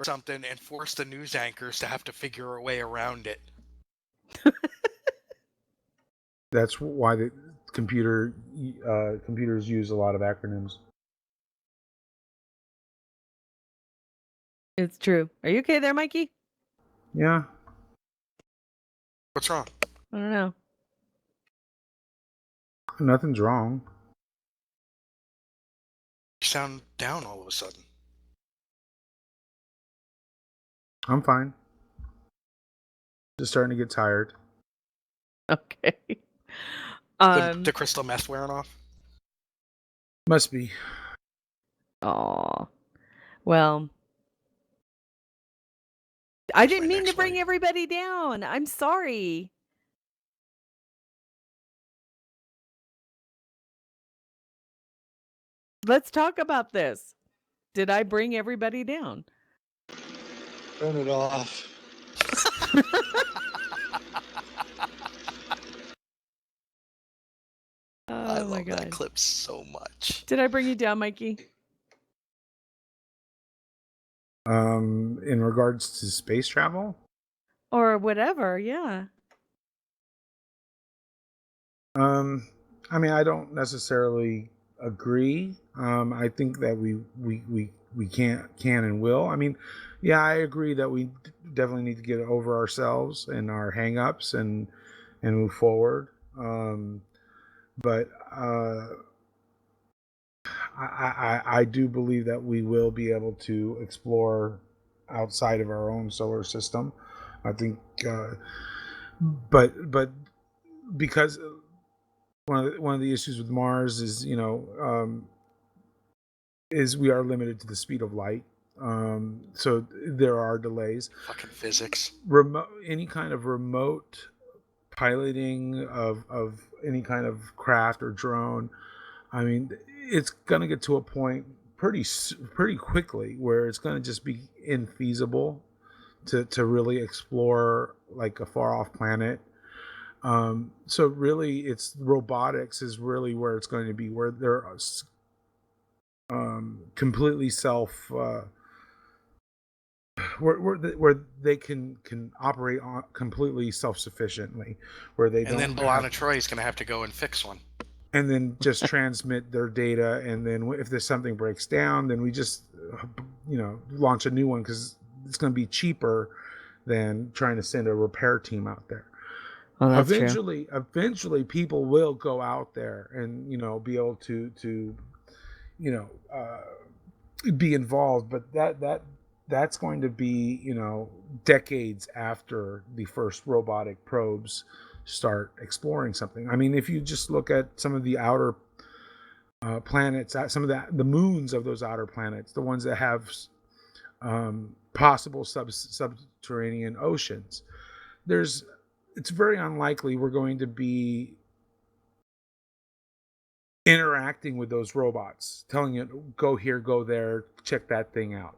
or something and force the news anchors to have to figure a way around it. That's why the computers use a lot of acronyms. It's true. Are you okay there, Mikey? Yeah. What's wrong? I don't know. Nothing's wrong. You sound down all of a sudden. I'm fine. Just starting to get tired. Okay. The crystal meth wearing off? Must be. Aw. Well, I didn't mean to bring everybody down. I'm sorry. Let's talk about this. Did I bring everybody down? Turn it off. I love that clip so much. Did I bring you down, Mikey? In regards to space travel? Or whatever, yeah. I mean, I don't necessarily agree. I think that we can and will. I mean, yeah, I agree that we definitely need to get over ourselves and our hang-ups and move forward. But I do believe that we will be able to explore outside of our own solar system. I think, but because one of the issues with Mars is, is we are limited to the speed of light. So there are delays. Fucking physics. Any kind of remote piloting of any kind of craft or drone, I mean, it's going to get to a point pretty quickly where it's going to just be infeasible to really explore like a far off planet. So really, it's robotics is really where it's going to be, where they're completely where they can operate on completely self-sufficiently, where they and then B'Elanna Troy is going to have to go and fix one, and then just transmit their data, and then if there's something breaks down, then we just launch a new one because it's going to be cheaper than trying to send a repair team out there. Oh, that's eventually people will go out there and be able to be involved, but that's going to be decades after the first robotic probes start exploring something. I mean, if you just look at some of the outer planets, some of the moons of those outer planets, the ones that have possible subterranean oceans, it's very unlikely we're going to be interacting with those robots, telling it, go here, go there, check that thing out.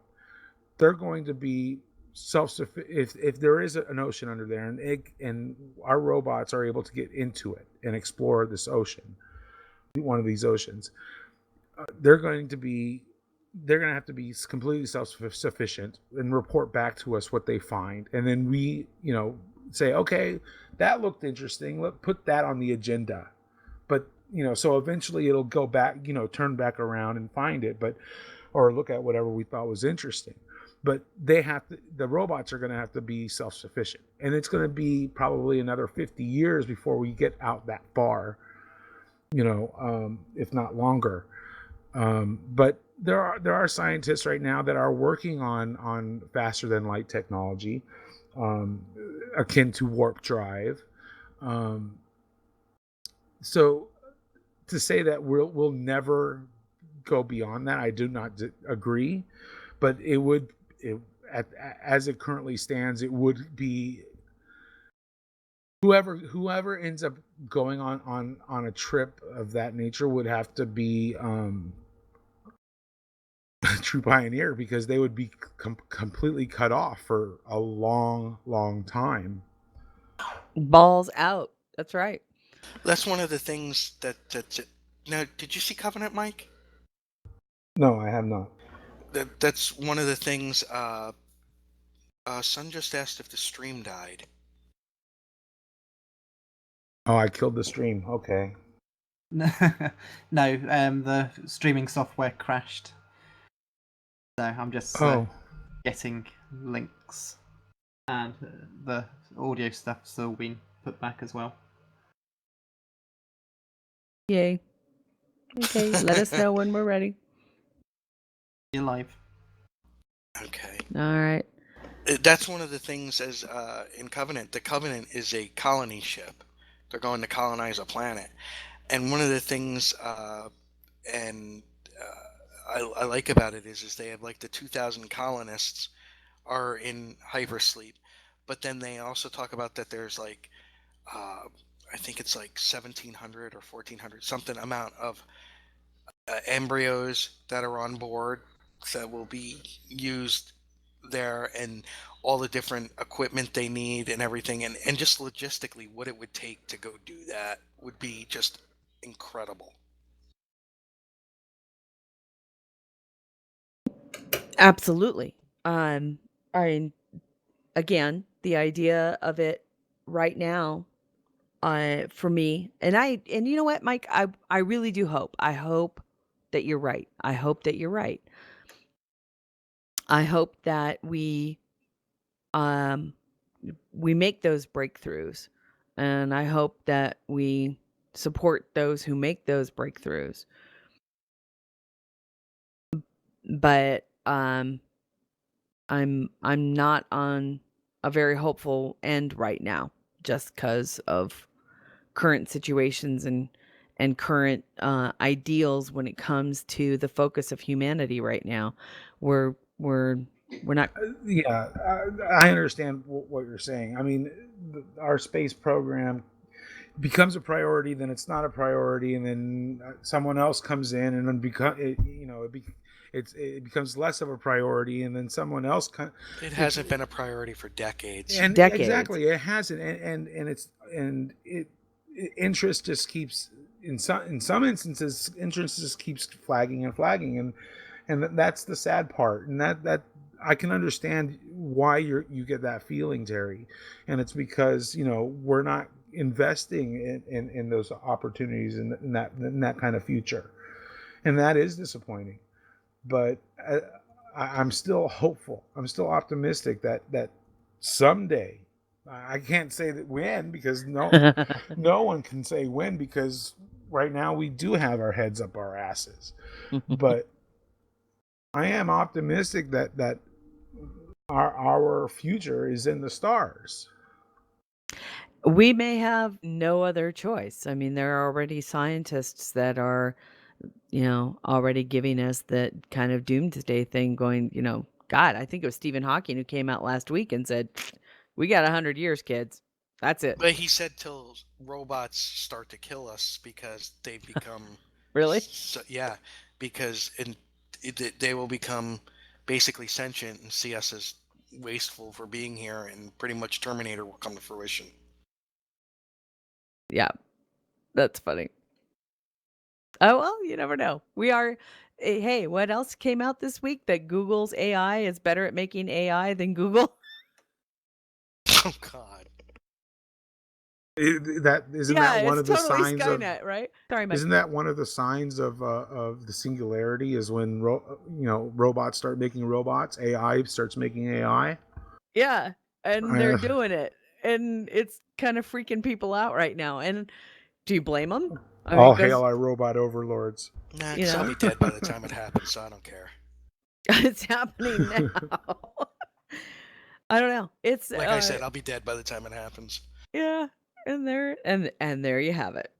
They're going to be self-sufficient. If there is an ocean under there and our robots are able to get into it and explore this ocean, one of these oceans, they're going to have to be completely self-sufficient and report back to us what they find. And then we, say, okay, that looked interesting. Let's put that on the agenda. But, so eventually it'll go back, turn back around and find it, or look at whatever we thought was interesting. But the robots are going to have to be self-sufficient. And it's going to be probably another 50 years before we get out that far, if not longer. But there are scientists right now that are working on faster than light technology, akin to warp drive. So to say that we'll never go beyond that, I do not agree. But as it currently stands, it would be whoever ends up going on a trip of that nature would have to be a true pioneer, because they would be completely cut off for a long time. Balls out. That's right. That's one of the things that now, did you see Covenant, Mike? No, I have not. That's one of the things Sun just asked if the stream died. Oh, I killed the stream. Okay. No, the streaming software crashed. So I'm just Oh, getting links, and the audio stuff's all been put back as well. Yay. Okay, let us know when we're ready. You're live. Okay. All right. That's one of the things as in Covenant. The Covenant is a colony ship. They're going to colonize a planet. And one of the things I like about it is they have like the 2,000 colonists are in hypersleep, but then they also talk about that there's like I think it's like 1,700 or 1,400 something amount of embryos that are on board that will be used there, and all the different equipment they need and everything, and just logistically what it would take to go do that would be just incredible. Absolutely. I mean, again, the idea of it right now, for me, and you know what, Mike, I really do hope. I hope that you're right. I hope that you're right. I hope that we make those breakthroughs, and I hope that we support those who make those breakthroughs. But I'm not on a very hopeful end right now, just because of current situations and current ideals when it comes to the focus of humanity right now. We're not. yeah. I understand what you're saying. I mean, our space program becomes a priority, then it's not a priority, and then someone else comes in, and then it becomes less of a priority, and then someone else It hasn't been a priority for decades. and Decades. exactly, it hasn't, and interest just keeps in some instances interest just keeps flagging and flagging, and that's the sad part, and that I can understand why you get that feeling, Terry, and it's because we're not investing in those opportunities in that kind of future, and that is disappointing. But I'm still hopeful. I'm still optimistic that someday, I can't say that when, because no one can say when, because right now we do have our heads up our asses. But I am optimistic that our future is in the stars. We may have no other choice. I mean, there are already scientists that are, already giving us that kind of doomsday thing going, God, I think it was Stephen Hawking who came out last week and said, we got 100 years, kids. That's it. But he said till robots start to kill us because they become Really? yeah, because they will become basically sentient and see us as wasteful for being here, and pretty much Terminator will come to fruition. Yeah, that's funny. Oh, well, you never know. We are. Hey, what else came out this week? That Google's AI is better at making AI than Google? Oh, God. That isn't that one of the totally signs Skynet, of right? Sorry, Mike. isn't that one of the signs of the singularity is when robots start making robots, AI starts making AI. Yeah, and they're doing it, and it's kind of freaking people out right now. And do you blame them? I All mean, hail our robot overlords. Nah, because I'll be dead by the time it happens, so I don't care. It's happening now. I don't know. It's Like I said, I'll be dead by the time it happens. yeah, and there you have it.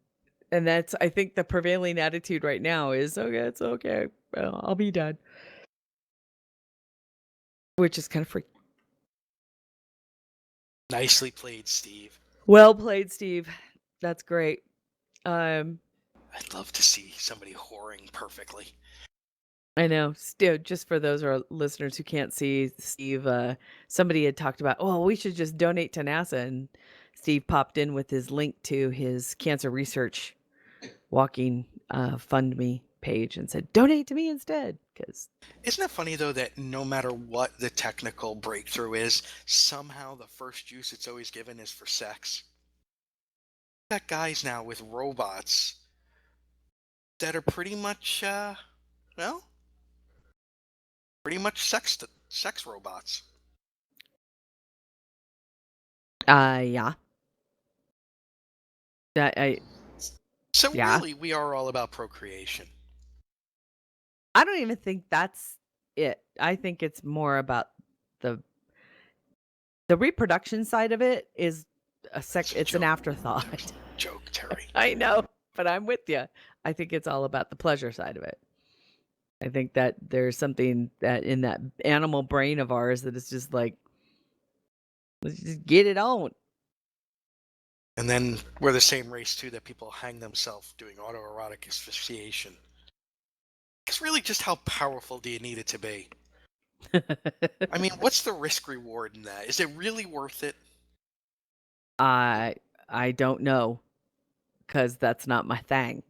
And that's, I think, the prevailing attitude right now is, okay, it's okay. Well, I'll be dead. Which is kind of freaky. Nicely played, Steve. Well played, Steve. That's great. I'd love to see somebody whoring perfectly. I know. Still, just for those of our listeners who can't see Steve, somebody had talked about, oh, we should just donate to NASA, and Steve popped in with his link to his cancer research walking fund me page and said, "Donate to me instead." Because Isn't it funny though that no matter what the technical breakthrough is, somehow the first use it's always given is for sex? Got guys now with robots that are pretty much, well, pretty much sex robots. yeah, I So yeah, really, we are all about procreation. I don't even think that's it. I think it's more about the reproduction side of it is It's a it's an joke. afterthought. Joke, Terry. I know, but I'm with you. I think it's all about the pleasure side of it. I think that there's something that in that animal brain of ours that is just like, let's just get it on. And then we're the same race too that people hang themselves doing autoerotic asphyxiation. It's really just how powerful do you need it to be? I mean, what's the risk reward in that? Is it really worth it? I I don't know because that's not my thing.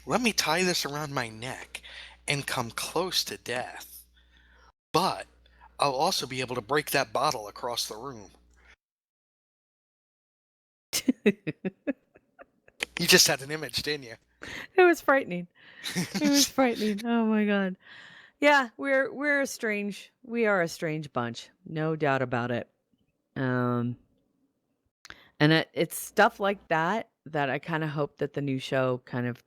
Let me tie this around my neck and come close to death. But I'll also be able to break that bottle across the room. You just had an image, didn't you? It was frightening. It was frightening. Oh my god. Yeah, we are a strange bunch. No doubt about it. Um and it's stuff like that that I kind of hope that the new show kind of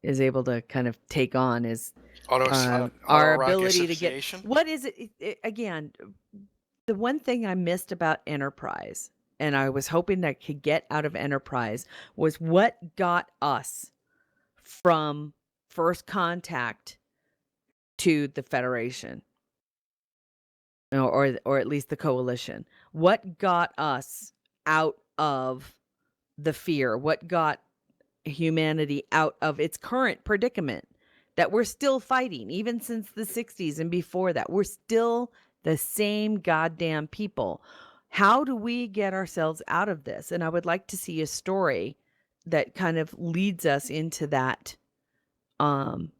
is able to kind of take on is our Autoerotic ability to get asphyxiation? what is again, the one thing I missed about Enterprise and I was hoping that I could get out of Enterprise was what got us from first contact to the Federation or at least the coalition. What got us out of the fear? What got humanity out of its current predicament that we're still fighting even since the 60s and before that? We're still the same goddamn people. How do we get ourselves out of this? And I would like to see a story that kind of leads us um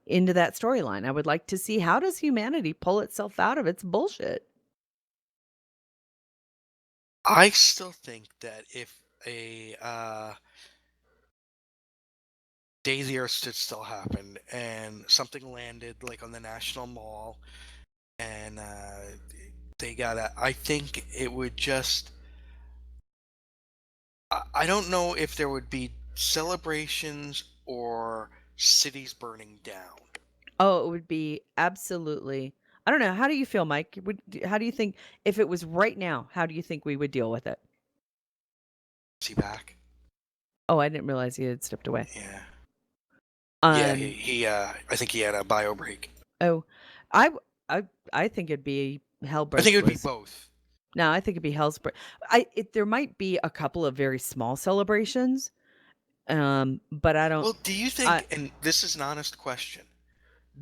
into that storyline. I would like to see, how does humanity pull itself out of its bullshit? I still think that if a day the Earth stood still happened and something landed like on the National Mall and they got a, I think it would just, I don't know if there would be celebrations or cities burning down. Oh, it would be absolutely. I don't know. How do you feel, Mike? How do you think if it was right now, how do you think we would deal with it? Is he back? Oh, I didn't realize he had stepped away. Yeah. Yeah, Um, he I think he had a bio break. oh, I w- I think it'd be hell I think it would be breathless. both. No, I think it'd be hell's breath. There might be a couple of very small celebrations, but I don't. Well, do you I think, and this is an honest question,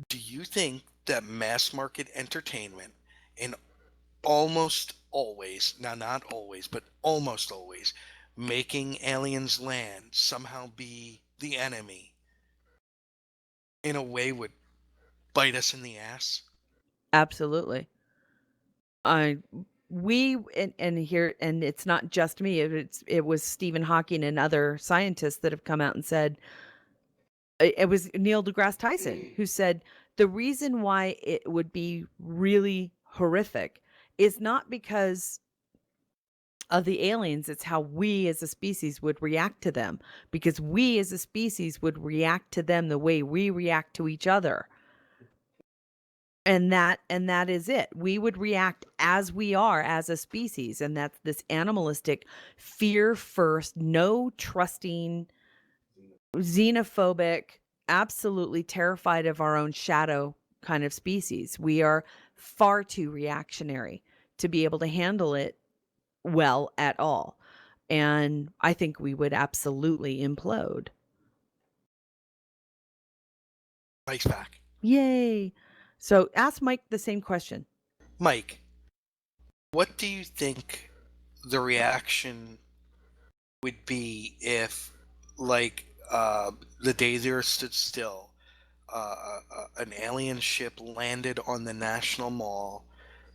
do you think that mass market entertainment in almost always, now not always, but almost always, making aliens land somehow be the enemy in a way would bite us in the ass? absolutely. I we and here and it's not just me. It was Stephen Hawking and other scientists that have come out and said it was Neil deGrasse Tyson who said the reason why it would be really horrific is not because of the aliens, it's how we as a species would react to them, because we as a species would react to them the way we react to each other. And that is it. We would react as we are as a species, and that's this animalistic fear first, no trusting, xenophobic, absolutely terrified of our own shadow kind of species. We are far too reactionary to be able to handle it well at all. And I think we would absolutely implode. Mike's back. Yay. So ask Mike the same question. Mike, what do you think the reaction would be if, like the day the Earth stood still, an alien ship landed on the National Mall,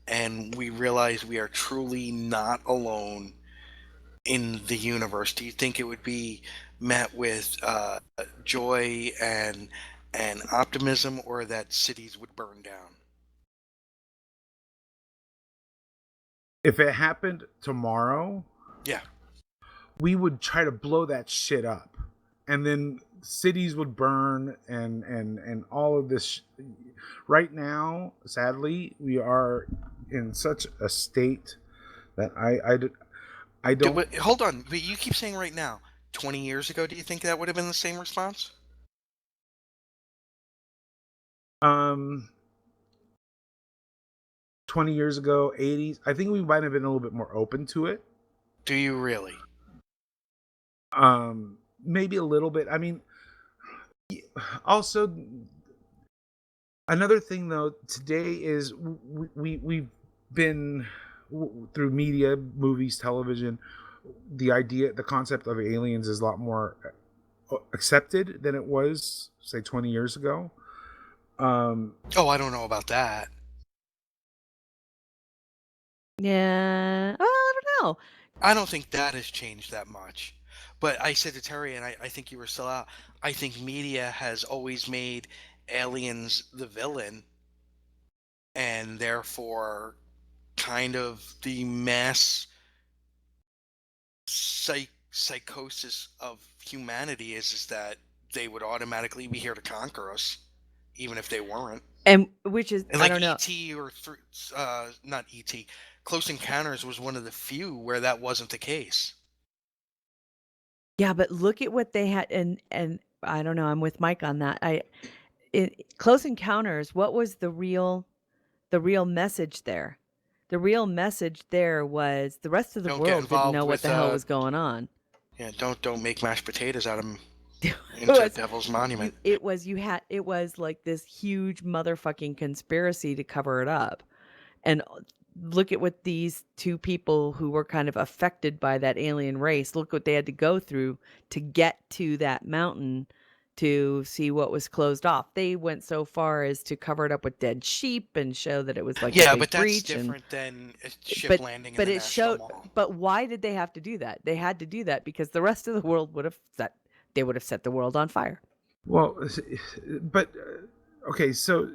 and we realized we are truly not alone in the universe, do you think it would be met with joy and optimism, or that cities would burn down? If it happened tomorrow, Yeah. we would try to blow that shit up, and then cities would burn, and all of this. Right now, sadly, we are in such a state that I don't. Hold on, but you keep saying right now. 20 years ago, do you think that would have been the same response? Um, 20 years ago, 80s, I think we might have been a little bit more open to it. Do you really? Maybe a little bit. I mean, also another thing though today is we've been through media, movies, television, the concept of aliens is a lot more accepted than it was, say, 20 years ago. Oh, I don't know about that. Yeah. Well, I don't know. I don't think that has changed that much. But I said to Terry, and I think you were still out, I think media has always made aliens the villain, and therefore kind of the mass psychosis of humanity is that they would automatically be here to conquer us, even if they weren't. And which is, And I like don't know. E.T. or not E.T. Close Encounters was one of the few where that wasn't the case. Yeah, but look at what they had, and I don't know. I'm with Mike on that. Close Encounters. What was the real message there? The real message there was the rest of the Don't get world didn't involved know what with the hell was going on. yeah, don't make mashed potatoes out of them It into was Devil's Monument. it was like this huge motherfucking conspiracy to cover it up. And look at what these two people who were kind of affected by that alien race, look what they had to go through to get to that mountain to see what was closed off. They went so far as to cover it up with dead sheep and show that it was like a Yeah, big but that's breach. And different than a ship but landing in but the it National showed. Mall. But why did they have to do that? They had to do that because the rest of the world would have set the world on fire. Well, but okay, so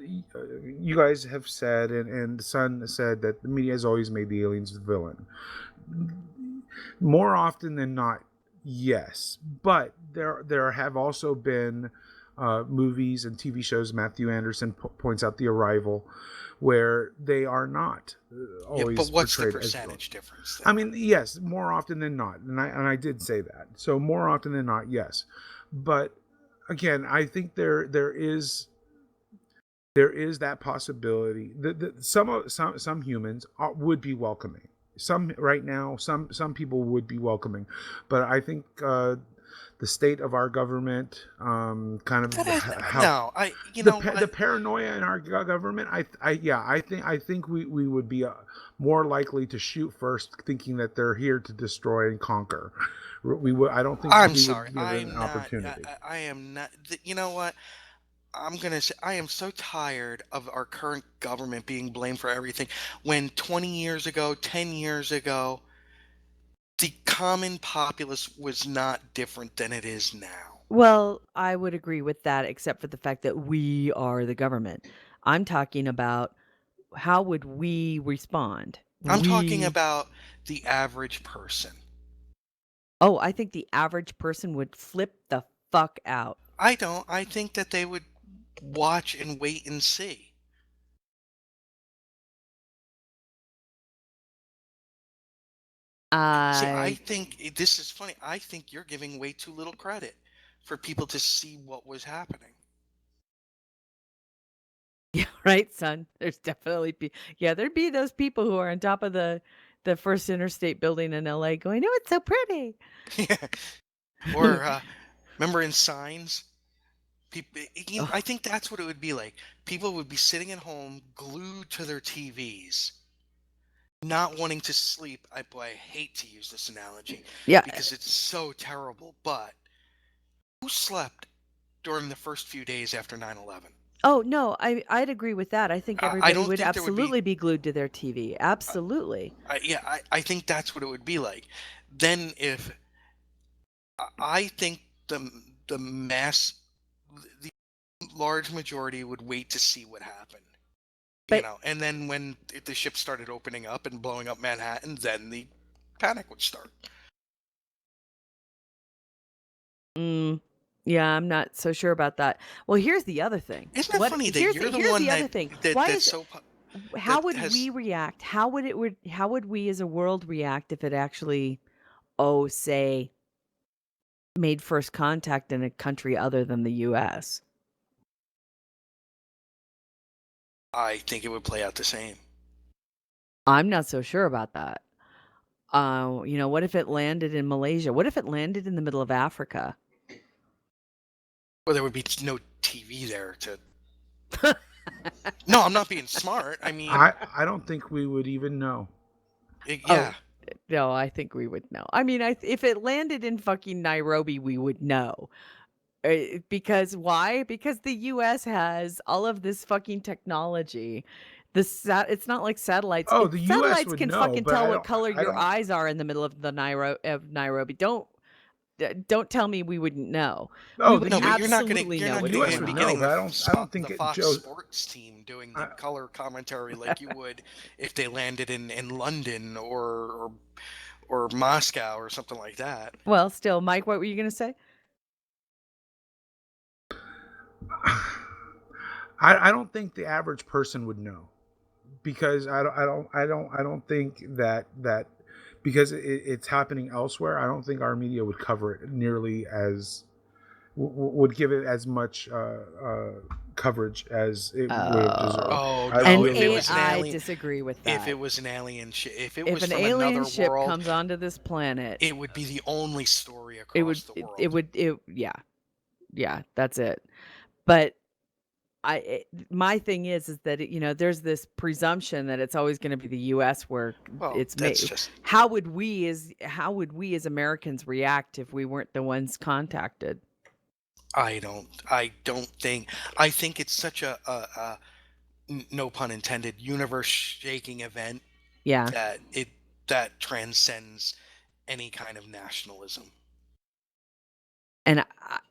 you guys have said, and Sun said that the media has always made the aliens the villain. More often than not, yes. But there have also been movies and TV shows. Matthew Anderson points out The Arrival, where they are not Yeah, always but what's the portrayed as villains. percentage difference I there? mean, yes, more often than not, and I did say that. So more often than not, yes. But again, I think there is that possibility that some humans would be welcoming. Some right now, some people would be welcoming, but I think the state of our government, kind of how No, you know the what? paranoia in our government, I think we would be more likely to shoot first, thinking that they're here to destroy and conquer. We would. I don't think I'm we would sorry. give it an opportunity. I am not. You know what? I'm gonna say I am so tired of our current government being blamed for everything. When 20 years ago, 10 years ago, the common populace was not different than it is now. Well, I would agree with that, except for the fact that we are the government. I'm talking about how would we respond? I'm talking about the average person. Oh, I think the average person would flip the fuck out. I don't. I think that they would watch and wait and see. See, I think this is funny. I think you're giving way too little credit for people to see what was happening. Yeah, right, son. There's definitely there'd be those people who are on top of the first interstate building in LA going, "Oh, it's so pretty." Yeah. Or remember in Signs? People, Oh, I think that's what it would be like. People would be sitting at home, glued to their TVs, not wanting to sleep. I hate to use this analogy yeah. because it's so terrible, but Who slept during the first few days after 9/11? Oh, no, I'd agree with that. I think I everybody don't would think there would be. absolutely be glued to their TV. Absolutely. I think that's what it would be like. Then if I think the mass, the large majority would wait to see what happened. But And then when the ship started opening up and blowing up Manhattan, then the panic would start. yeah, I'm not so sure about that. Well, here's the other thing. Isn't that funny that you're the Here's one the other thing. that Why that's is so how that would has we react? How would we as a world react if it actually, say, made first contact in a country other than the US? I think it would play out the same. I'm not so sure about that. What if it landed in Malaysia? What if it landed in the middle of Africa? Well, there would be no TV there to. No, I'm not being smart. I mean, I don't think we would even know. yeah. No, I think we would know. I mean, if it landed in fucking Nairobi, we would know. Because why? Because the US has all of this fucking technology. It's not like satellites. Oh, the US Satellites would can know, fucking but tell I what don't. color I your don't. eyes are in the middle of the Nairobi. Don't tell me we wouldn't know. We No, would No, but you're not gonna absolutely you're know not the what's gonna US going even would be on. know, getting but the I don't think The it. Fox Joe. Sports team doing the I, color commentary like you would if they landed in London or Moscow or something like that. Well, still, Mike, what were you going to say? I don't think the average person would know, because I don't think that because it's happening elsewhere. I don't think our media would cover it nearly as would give it as much coverage as it would have deserved. Oh I no! And If it really. was an I alien, disagree with if that. it was an alien ship, if it If was an from another alien ship world, comes onto this planet, it would be the only story it would across the world. yeah, that's it. But my thing is that there's this presumption that it's always going to be the US where Well, it's that's made. just. How would we as Americans react if we weren't the ones contacted? I don't. I don't think. I think it's such a no pun intended, universe-shaking event Yeah. that transcends any kind of nationalism. And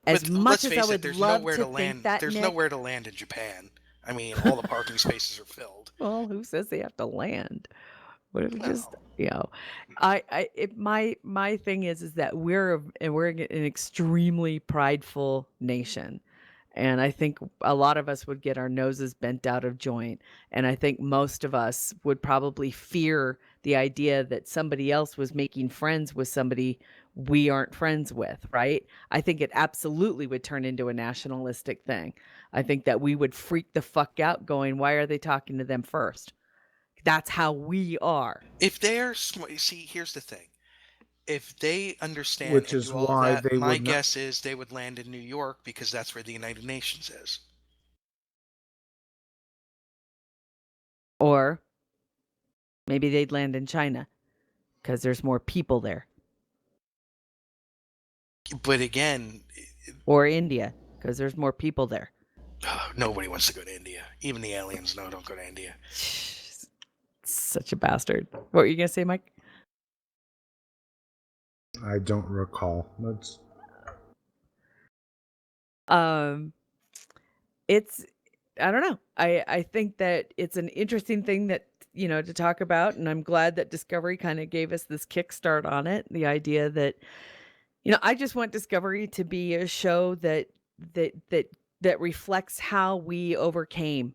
as But let's much as I face it, would there's love nowhere to to think land. that, There's Nick, nowhere to land in Japan. I mean, all the parking spaces are filled. well, who says they have to land? What if we just, Well, my thing is that we're an extremely prideful nation. And I think a lot of us would get our noses bent out of joint. And I think most of us would probably fear the idea that somebody else was making friends with somebody we aren't friends with, right? I think it absolutely would turn into a nationalistic thing. I think that we would freak the fuck out going, why are they talking to them first? That's how we are. if they're see, here's the thing. If they understand Which and is do all of why that, they my would not. guess is they would land in New York because that's where the United Nations is. Or maybe they'd land in China because there's more people there. But again, Or India because there's more people there. nobody wants to go to India. Even the aliens know don't go to India. Such a bastard. What were you going to say, Mike? I don't recall. That's It's I don't know. I think that it's an interesting thing that to talk about, and I'm glad that Discovery kind of gave us this kickstart on it. The idea that I just want Discovery to be a show that that that reflects how we overcame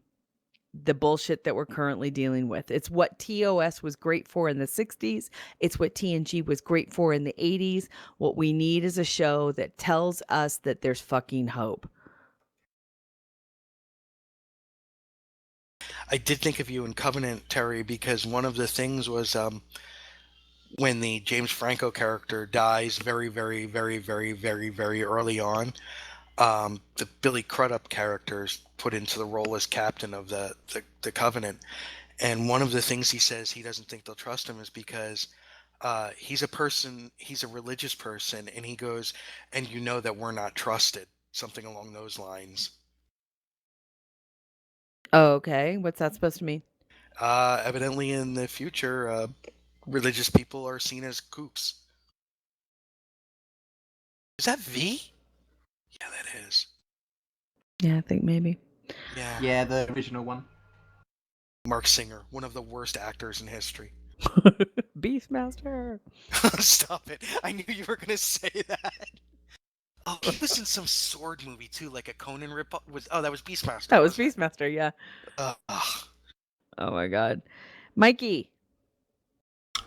the bullshit that we're currently dealing with. It's what TOS was great for in the 60s. It's what TNG was great for in the 80s. What we need is a show that tells us that there's fucking hope. I did think of you in Covenant, Terry, because one of the things was when the James Franco character dies very, very, very, very, very, very early on. The Billy Crudup character is put into the role as captain of the Covenant, and one of the things he says he doesn't think they'll trust him is because He's a religious person, and he goes, and you know that we're not trusted, something along those lines. Oh, okay. What's that supposed to mean? Evidently, in the future, religious people are seen as kooks. Is that V? Yeah, that is. Yeah, I think maybe. Yeah. Yeah, the original one. Mark Singer, one of the worst actors in history. Beastmaster. Stop it. I knew you were going to say that. Oh, he was in some sword movie too, like a Conan rip. That was Beastmaster, That was wasn't it? Beastmaster, yeah. Ugh. Oh my god. Mikey,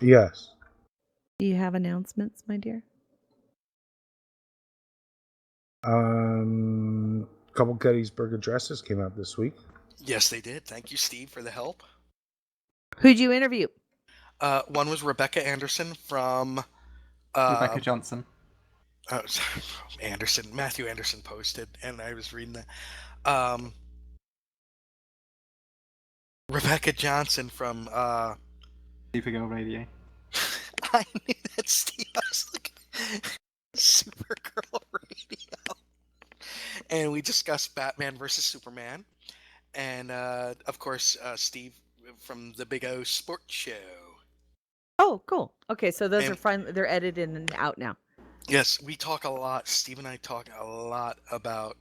Yes. do you have announcements, my dear? Couple Gettysburg Addresses came out this week. Yes, they did. Thank you, Steve, for the help. Who'd you interview? One was Rebecca Anderson from Rebecca Johnson. uh, Matthew Anderson posted, and I was reading that. Rebecca Johnson from Supergirl Radio. I knew that, Steve. I was looking Supergirl Radio. And we discussed Batman versus Superman. And of course, Steve from the Big O Sports Show. Oh, cool. Okay, so those And are finally they're edited and out now. yes, we talk a lot. Steve and I talk a lot about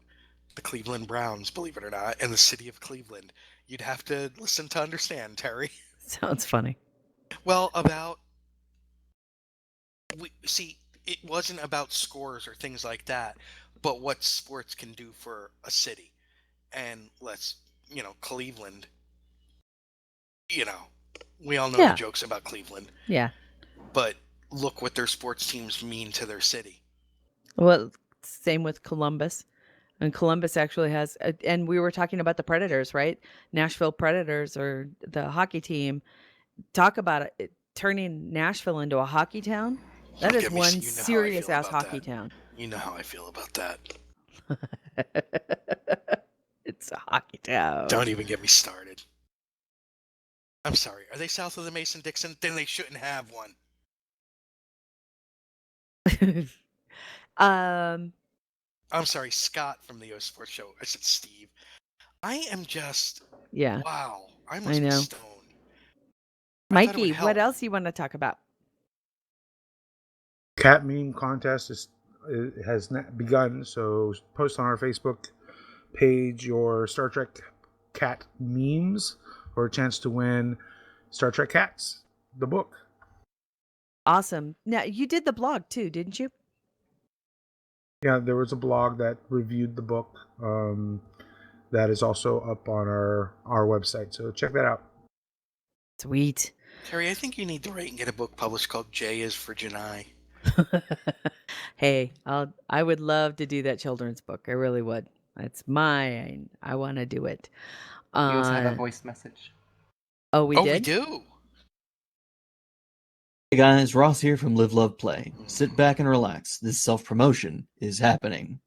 the Cleveland Browns, believe it or not, and the city of Cleveland. You'd have to listen to understand, Terry. Sounds funny. Well, it wasn't about scores or things like that, but what sports can do for a city. And Cleveland, we all know the Yeah. jokes about Cleveland, Yeah. but look what their sports teams mean to their city. Well, same with Columbus. And Columbus actually has, and we were talking about the Predators, right? Nashville Predators or the hockey team. Talk about it turning Nashville into a hockey town. That Don't is get me. one You know how I serious feel ass about hockey that. town. You know how I feel about that. It's a hockey town. Don't even get me started. I'm sorry. Are they south of the Mason-Dixon? Then they shouldn't have one. um, I'm sorry, Scott from the O Sports Show. I said Steve. I am just yeah, wow. I I must be know. stoned. I thought it would Mikey, what help. else you want to talk about? Cat meme contest has begun, so post on our Facebook page your Star Trek cat memes for a chance to win Star Trek Cats, the book. Awesome. Now, you did the blog too, didn't you? Yeah, there was a blog that reviewed the book that is also up on our website, so check that out. Sweet. Terry, I think you need to write and get a book published called J is for Janai. Hey, I would love to do that children's book. I really would. It's mine. I want to do it. We also have a voice message. Oh, we We did? do. Hey guys, Ross here from Live, Love, Play. Sit back and relax. This self-promotion is happening.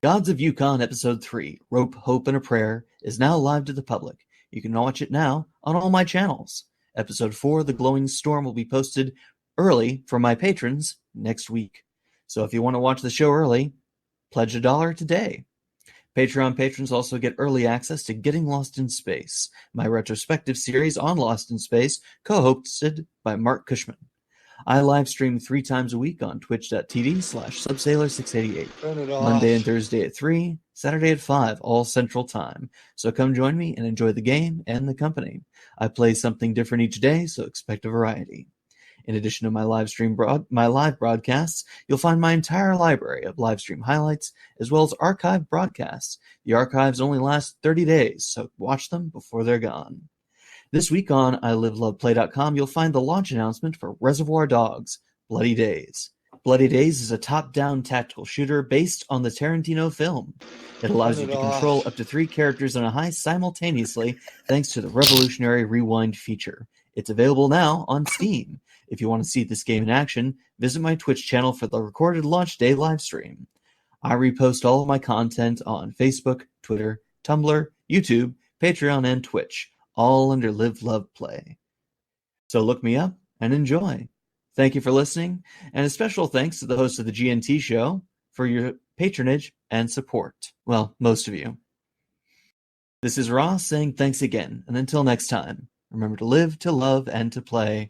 Gods of Yukon Episode 3, Rope, Hope, and a Prayer, is now live to the public. You can watch it now on all my channels. Episode 4, The Glowing Storm, will be posted early for my patrons next week. So if you want to watch the show early, pledge $1 today. Patreon patrons also get early access to Getting Lost in Space, my retrospective series on Lost in Space, co-hosted by Mark Cushman. I live stream 3 times a week on twitch.tv/subsailor688. Turn it off. Monday and Thursday at 3, Saturday at 5, all Central Time. So come join me and enjoy the game and the company. I play something different each day, so expect a variety. In addition to my live broadcasts, you'll find my entire library of live stream highlights, as well as archived broadcasts. The archives only last 30 days, so watch them before they're gone. This week on iLiveLovePlay.com, you'll find the launch announcement for Reservoir Dogs: Bloody Days. Bloody Days is a top-down tactical shooter based on the Tarantino film. It allows you to control up to 3 characters on a heist simultaneously thanks to the revolutionary Rewind feature. It's available now on Steam. If you want to see this game in action, visit my Twitch channel for the recorded launch day livestream. I repost all of my content on Facebook, Twitter, Tumblr, YouTube, Patreon, and Twitch, all under Live, Love, Play. So look me up and enjoy. Thank you for listening, and a special thanks to the host of the GNT show for your patronage and support. Well, most of you. This is Ross saying thanks again, and until next time, remember to live, to love, and to play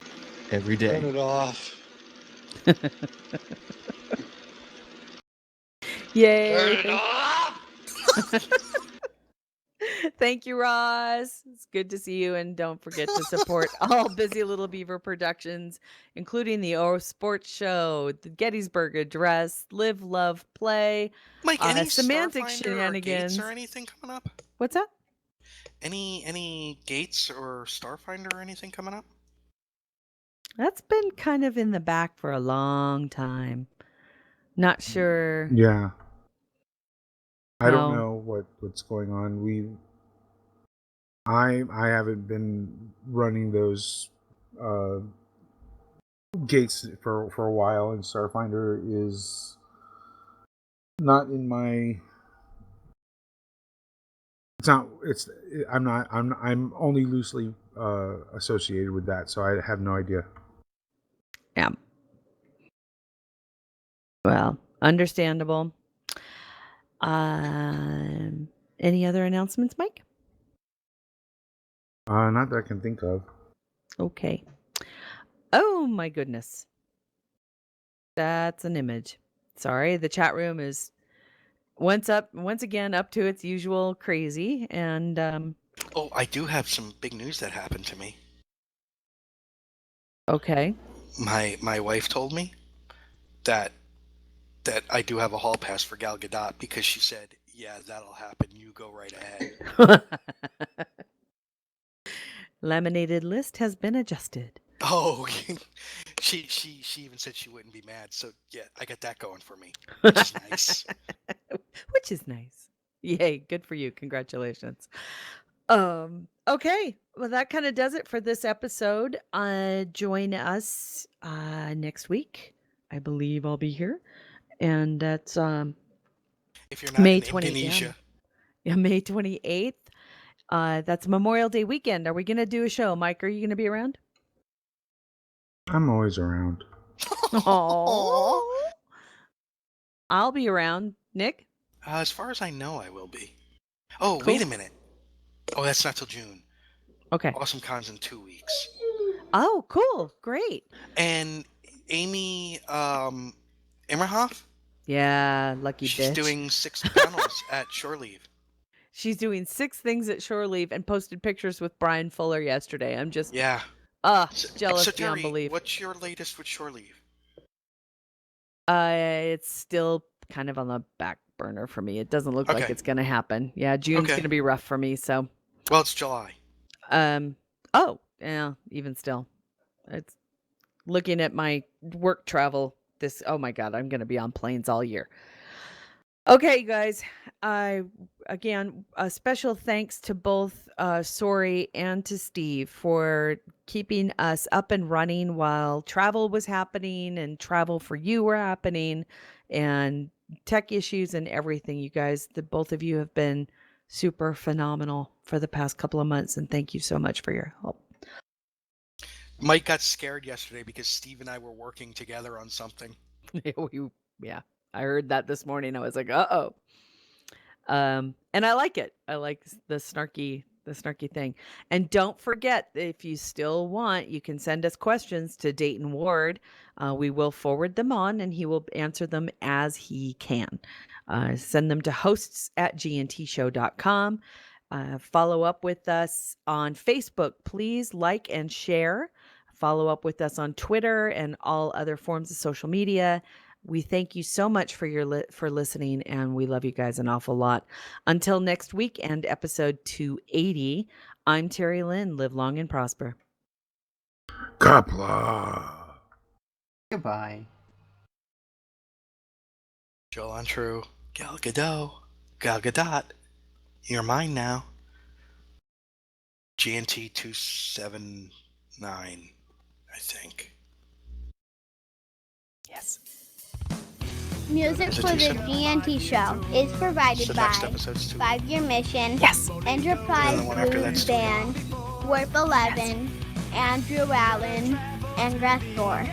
every day. Turn it off. Yay. Turn it off! Thank you, Ross. It's good to see you. And don't forget to support all Busy Little Beaver productions, including the O Sports Show, the Gettysburg Address, Live, Love, Play, Mike, any Semantic Starfinder or Gates Shenanigans. or anything coming up? What's that? Any Gates or Starfinder or anything coming up? That's been kind of in the back for a long time. Not sure. Yeah. I don't No. know what's going on. I haven't been running those gates for a while, and Starfinder is not in my. It's not. It's. I'm not. I'm only loosely associated with that, so I have no idea. Yeah. Well, understandable. Any other announcements, Mike? Not that I can think of. Okay. Oh my goodness. That's an image. Sorry, the chat room is once again up to its usual crazy, and Oh, I do have some big news that happened to me. okay. My wife told me that I do have a hall pass for Gal Gadot because she said, "Yeah, that'll happen. You go right ahead." Laminated list has been adjusted. Oh, she even said she wouldn't be mad. So yeah, I got that going for me, which is nice. Which is nice. Yay, good for you. Congratulations. Okay. Well, that kind of does it for this episode. Join us next week. I believe I'll be here. And that's If you're not May in 28th. Indonesia, Yeah, May 28th. That's Memorial Day weekend. Are we going to do a show? Mike, are you going to be around? I'm always around. Oh. I'll be around. Nick? As far as I know, I will be. Oh, Cool. wait a minute. Oh, that's not till June. Okay. Awesome Con's in 2 weeks. Oh, cool. Great. And Amy Immerhoff, Yeah, lucky she's bitch. doing 6 panels at Shore Leave. She's doing 6 things at Shore Leave and posted pictures with Brian Fuller yesterday. I'm just Yeah. jealous So beyond Terry, belief. what's your latest with Shore Leave? It's still kind of on the back burner for me. It doesn't look like Okay. it's going to happen. Yeah, June's Okay. going to be rough for me, so Well, it's July. oh, yeah, even still. It's looking at my work travel oh my god, I'm going to be on planes all year. Okay, you guys. Again, a special thanks to both Sori and to Steve for keeping us up and running while travel was happening and travel for you were happening and tech issues and everything. You guys, both of you have been super phenomenal for the past couple of months, and thank you so much for your help. Mike got scared yesterday because Steve and I were working together on something. Yeah. I heard that this morning. I was like, uh-oh. And I like it. I like the snarky thing. And don't forget, if you still want, you can send us questions to Dayton Ward. We will forward them on and he will answer them as he can. Send them to hosts@gntshow.com. Follow up with us on Facebook. Please like and share. Follow up with us on Twitter and all other forms of social media. We thank you so much for listening, and we love you guys an awful lot. Until next week and episode 280, I'm Terry Lynn. Live long and prosper. Kapla. Goodbye. Joel Untrue, Gal Gadot, you're mine now. GNT 279, I think. Yes. Music Is it for the 279? GNT show is provided So next by episode's 2. 5 Year Mission, Yes. Enterprise And the one after Blues that's Band, Warp 11, Andrew Allen, and Grass Thor.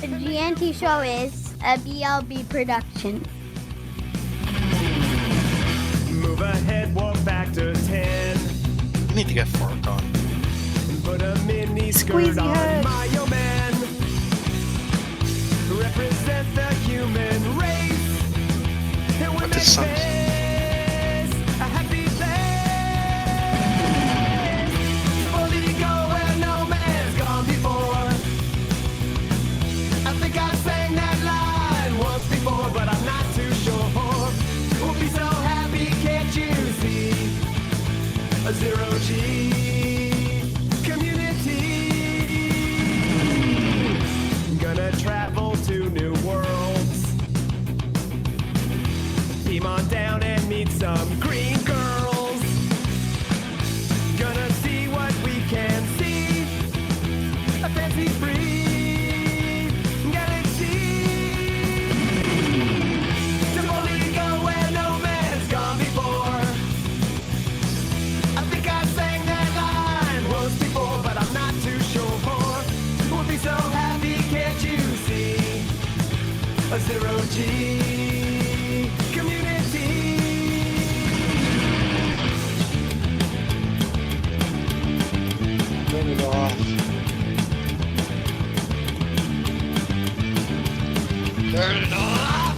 The GNT show is a BLB production. Move ahead, walk back to 10. You need to get Fark on. Put a mini skirt Squeezy on head. Mayo Man. Represent the human race. And we But make this song's- this a happy place. Only go where no man's gone before. I think I sang that line once before, but I'm not too sure. We'll be so happy, can't you see? A zero-G community. Gonna travel to new worlds. Beam on down and meet some green girls. Gonna see what we can see. A fancy-free galaxy. To only go where no man's gone before. I think I sang that line once before, but I'm not too sure. We'll be so happy, can't you see? A zero-G community. Turn it off. Turn it off.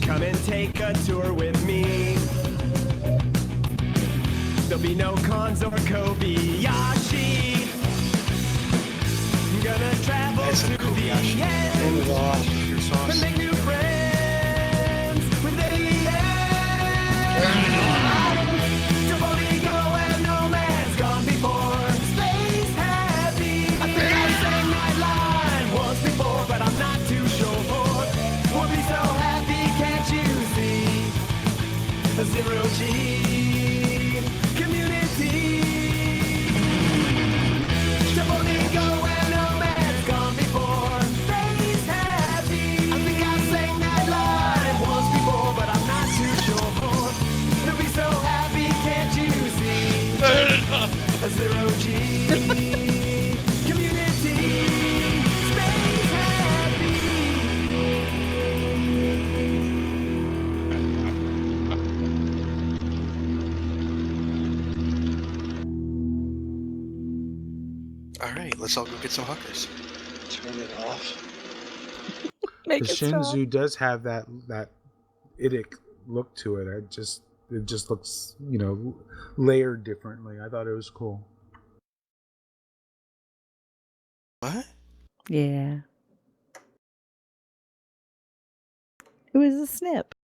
Come and take a tour with me. There'll be no cons or Kobayashi. Gonna travel That's a to Kobayashi. the end. Turn it off. Your And sauce. make new friends with aliens. To only go where no man's gone before. Space happy. I think I sang that line once before, but I'm not too sure. We'll be so happy, can't you see? A zero-G community. To only go where no man's gone before. Space happy. I think I sang that line once before, but I'm not too sure. They'll be so happy, can't you see? A zero-G community. Space happy. All right, let's all go get some hookers. Turn it off. Make The it stop. Shinzu does have that idic look to it. It just looks, layered differently. I thought it was cool. What? Yeah. It was a snip.